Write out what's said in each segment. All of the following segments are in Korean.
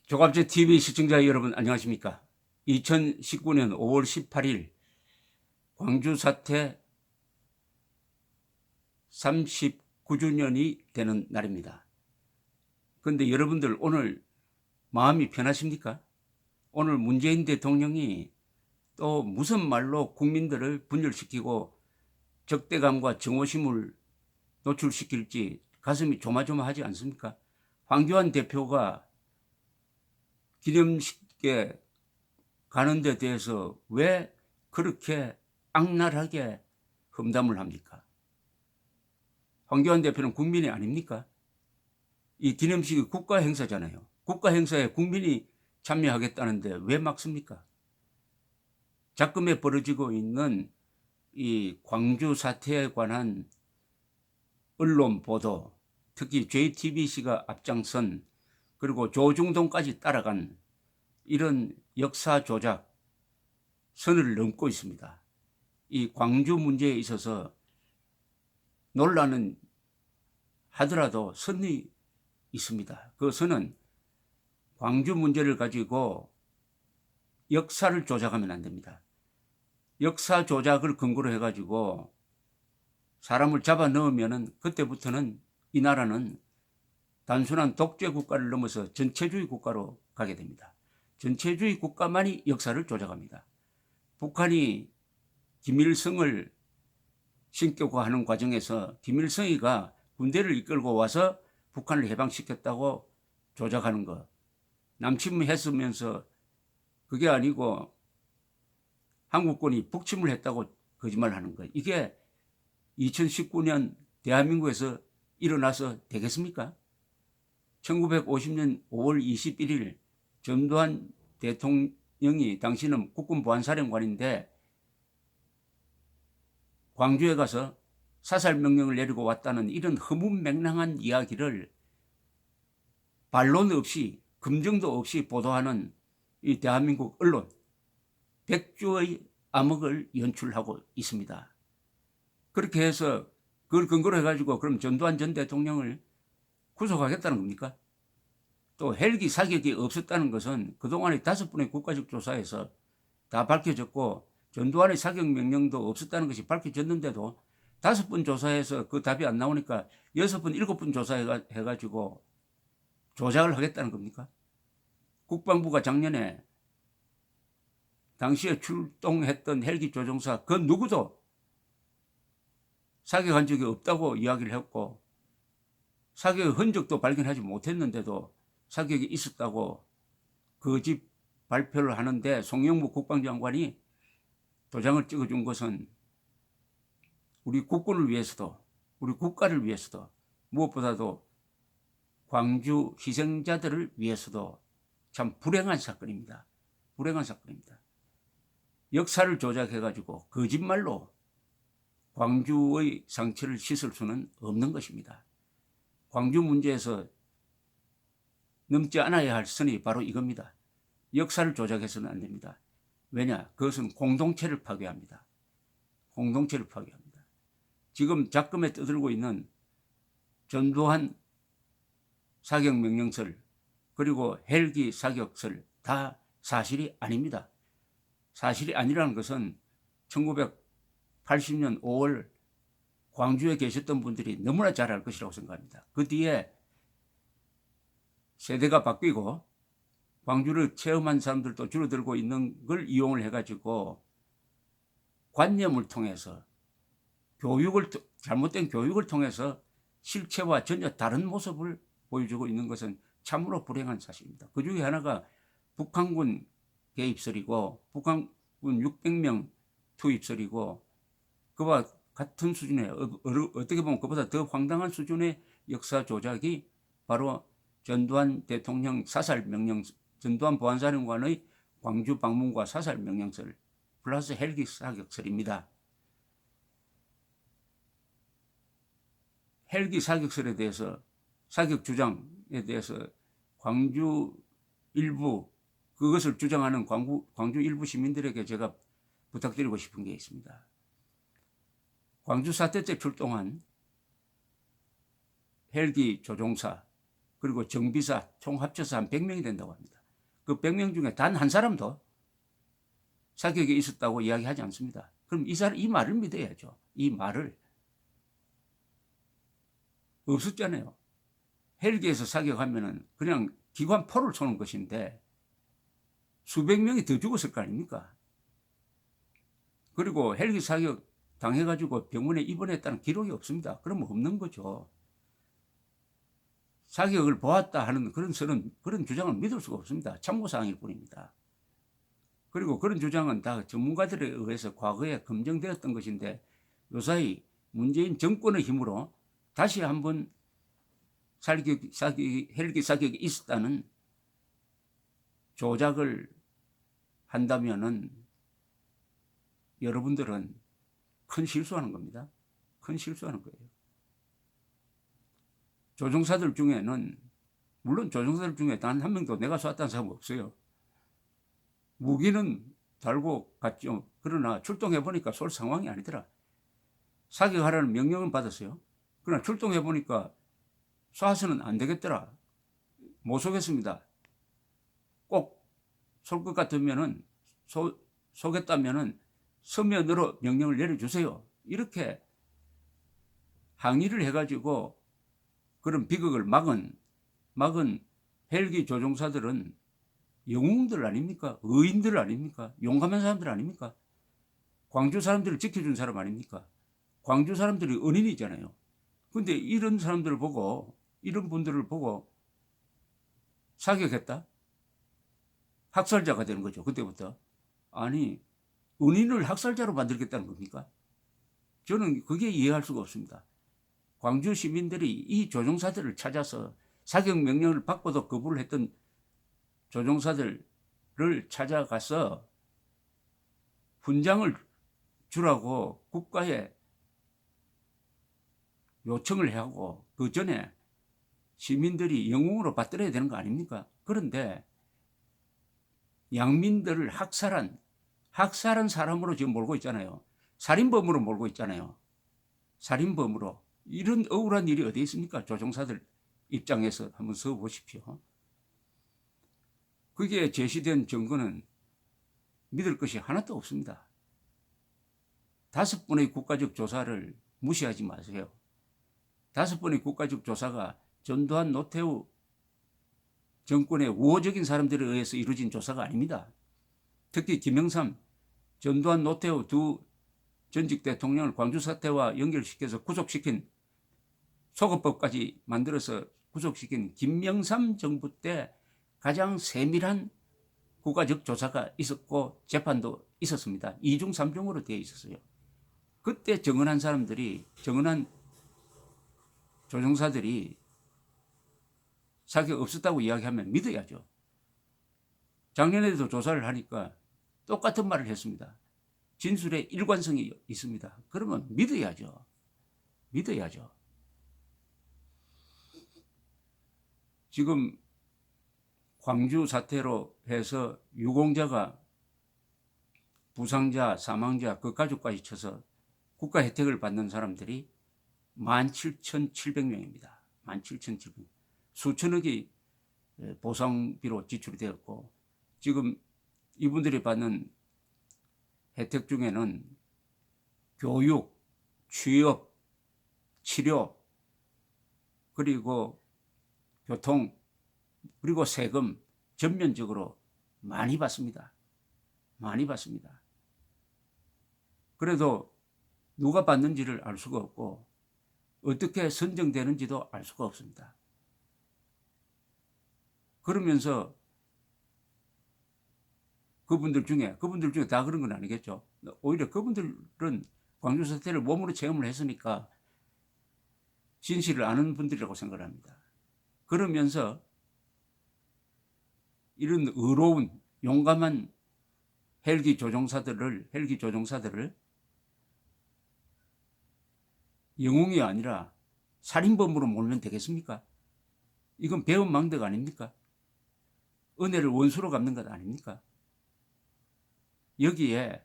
조갑제 TV 시청자 여러분 안녕하십니까? 2019년 5월 18일 광주 사태 39주년이 되는 날입니다. 그런데 여러분들 오늘 마음이 편하십니까? 오늘 문재인 대통령이 또 무슨 말로 국민들을 분열시키고 적대감과 증오심을 노출시킬지 가슴이 조마조마하지 않습니까? 황교안 대표가 기념식에 가는 데 대해서 왜 그렇게 악랄하게 험담을 합니까? 황교안 대표는 국민이 아닙니까? 이 기념식이 국가 행사잖아요. 국가 행사에 국민이 참여하겠다는데 왜 막습니까? 작금에 벌어지고 있는 이 광주 사태에 관한 언론 보도, 특히 JTBC가 앞장선 그리고 조중동까지 따라간 이런 역사 조작 선을 넘고 있습니다. 이 광주 문제에 있어서 논란은 하더라도 선이 있습니다. 그 선은 광주 문제를 가지고 역사를 조작하면 안 됩니다. 역사 조작을 근거로 해가지고 사람을 잡아 넣으면은 그때부터는 이 나라는 단순한 독재 국가를 넘어서 전체주의 국가로 가게 됩니다. 전체주의 국가만이 역사를 조작합니다. 북한이 김일성을 신격화하는 과정에서 김일성이가 군대를 이끌고 와서 북한을 해방시켰다고 조작하는 것, 남침했으면서 그게 아니고 한국군이 북침을 했다고 거짓말하는 것, 이게 2019년 대한민국에서 일어나서 되겠습니까? 1950년 5월 21일 전두환 대통령이 당시는 국군보안사령관인데 광주에 가서 사살명령을 내리고 왔다는 이런 허무맹랑한 이야기를 반론 없이 검증도 없이 보도하는 이 대한민국 언론, 백주의 암흑을 연출하고 있습니다. 그렇게 해서 그걸 근거로 해가지고 그럼 전두환 전 대통령을 구속하겠다는 겁니까? 또 헬기 사격이 없었다는 것은 그동안의 5번의 국가적 조사에서 다 밝혀졌고 전두환의 사격 명령도 없었다는 것이 밝혀졌는데도 5번 조사해서 그 답이 안 나오니까 6번, 7번 조사해가지고 조작을 하겠다는 겁니까? 국방부가 작년에 당시에 출동했던 헬기 조종사 그 누구도 사격한 적이 없다고 이야기를 했고 사격의 흔적도 발견하지 못했는데도 사격이 있었다고 거짓 발표를 하는데 송영무 국방장관이 도장을 찍어준 것은 우리 국군을 위해서도 우리 국가를 위해서도 무엇보다도 광주 희생자들을 위해서도 참 불행한 사건입니다. 불행한 사건입니다. 역사를 조작해가지고 거짓말로 광주의 상처를 씻을 수는 없는 것입니다. 광주 문제에서 넘지 않아야 할 선이 바로 이겁니다. 역사를 조작해서는 안 됩니다. 왜냐? 그것은 공동체를 파괴합니다. 공동체를 파괴합니다. 지금 작금에 떠들고 있는 전두환 사격명령설 그리고 헬기 사격설 다 사실이 아닙니다. 사실이 아니라는 것은 1980년 5월 광주에 계셨던 분들이 너무나 잘 알 것이라고 생각합니다. 그 뒤에 세대가 바뀌고 광주를 체험한 사람들도 줄어들고 있는 걸 이용을 해가지고 관념을 통해서 잘못된 교육을 통해서 실체와 전혀 다른 모습을 보여주고 있는 것은 참으로 불행한 사실입니다. 그 중에 하나가 북한군 개입설이고 북한군 600명 투입설이고 그와 같은 수준의 어떻게 보면 그보다 더 황당한 수준의 역사 조작이 바로 전두환 대통령 사살명령, 전두환 보안사령관의 광주 방문과 사살명령설 플러스 헬기 사격설입니다. 헬기 사격설에 대해서 사격 주장에 대해서 광주 일부 그것을 주장하는 광주 일부 시민들에게 제가 부탁드리고 싶은 게 있습니다. 광주 사태 때 출동한 헬기 조종사 그리고 정비사 총 합쳐서 한 100명이 된다고 합니다. 그 100명 중에 단 한 사람도 사격에 있었다고 이야기하지 않습니다. 그럼 이 말을 믿어야죠. 이 말을. 없었잖아요. 헬기에서 사격하면은 그냥 기관포를 쏘는 것인데 수백 명이 더 죽었을 거 아닙니까? 그리고 헬기 사격 당해가지고 병원에 입원했다는 기록이 없습니다. 그러면 없는 거죠. 사격을 보았다 하는 그런 주장을 믿을 수가 없습니다. 참고사항일 뿐입니다. 그리고 그런 주장은 다 전문가들에 의해서 과거에 검증되었던 것인데 요사이 문재인 정권의 힘으로 다시 한번 헬기 사격이 있었다는 조작을 한다면은 여러분들은 큰 실수하는 겁니다. 큰 실수하는 거예요. 조종사들 중에는 물론 조종사들 중에 단 한 명도 내가 쐈다는 사람 없어요. 무기는 달고 갔죠. 그러나 출동해 보니까 쏠 상황이 아니더라. 사격하라는 명령은 받았어요. 그러나 출동해 보니까 쏴서는 안 되겠더라. 못 쏘겠습니다. 꼭 쏠 것 같으면은 쏘겠다면은 서면으로 명령을 내려주세요. 이렇게 항의를 해가지고 그런 비극을 막은 헬기 조종사들은 영웅들 아닙니까? 의인들 아닙니까? 용감한 사람들 아닙니까? 광주 사람들을 지켜준 사람 아닙니까? 광주 사람들이 은인이잖아요. 근데 이런 사람들을 보고, 이런 분들을 보고 사격했다? 학살자가 되는 거죠. 그때부터. 아니, 은인을 학살자로 만들겠다는 겁니까? 저는 그게 이해할 수가 없습니다. 광주 시민들이 이 조종사들을 찾아서 사격 명령을 받고도 거부를 했던 조종사들을 찾아가서 훈장을 주라고 국가에 요청을 하고 그 전에 시민들이 영웅으로 받들어야 되는 거 아닙니까? 그런데 양민들을 학살한 사람으로 지금 몰고 있잖아요. 살인범으로 몰고 있잖아요. 살인범으로. 이런 억울한 일이 어디 있습니까? 조종사들 입장에서 한번 써보십시오. 그게 제시된 증거는 믿을 것이 하나도 없습니다. 5번의 국가적 조사를 무시하지 마세요. 5번의 국가적 조사가 전두환 노태우 정권의 우호적인 사람들에 의해서 이루어진 조사가 아닙니다. 특히 김영삼, 전두환 노태우 두 전직 대통령을 광주 사태와 연결시켜서 구속시킨 소거법까지 만들어서 구속시킨 김영삼 정부 때 가장 세밀한 국가적 조사가 있었고 재판도 있었습니다. 2중 3중으로 되어 있었어요. 그때 정언한 조종사들이 사격 없었다고 이야기하면 믿어야죠. 작년에도 조사를 하니까 똑같은 말을 했습니다. 진술에 일관성이 있습니다. 그러면 믿어야죠. 믿어야죠. 지금 광주 사태로 해서 유공자가 부상자, 사망자, 그 가족까지 쳐서 국가 혜택을 받는 사람들이 17,700명입니다. 17,700명. 수천억이 보상비로 지출이 되었고 지금 이분들이 받는 혜택 중에는 교육, 취업, 치료, 그리고 교통, 그리고 세금 전면적으로 많이 받습니다. 많이 받습니다. 그래도 누가 받는지를 알 수가 없고 어떻게 선정되는지도 알 수가 없습니다. 그러면서 그분들 중에 다 그런 건 아니겠죠. 오히려 그분들은 광주 사태를 몸으로 체험을 했으니까 진실을 아는 분들이라고 생각을 합니다. 그러면서 이런 의로운 용감한 헬기 조종사들을 영웅이 아니라 살인범으로 몰면 되겠습니까? 이건 배은망덕 아닙니까? 은혜를 원수로 갚는 것 아닙니까? 여기에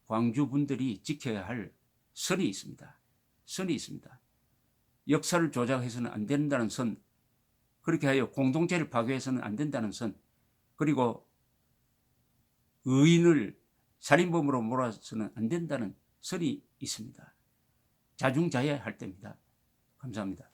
광주 분들이 지켜야 할 선이 있습니다. 선이 있습니다. 역사를 조작해서는 안 된다는 선, 그렇게 하여 공동체를 파괴해서는 안 된다는 선, 그리고 의인을 살인범으로 몰아서는 안 된다는 선이 있습니다. 자중자애할 때입니다. 감사합니다.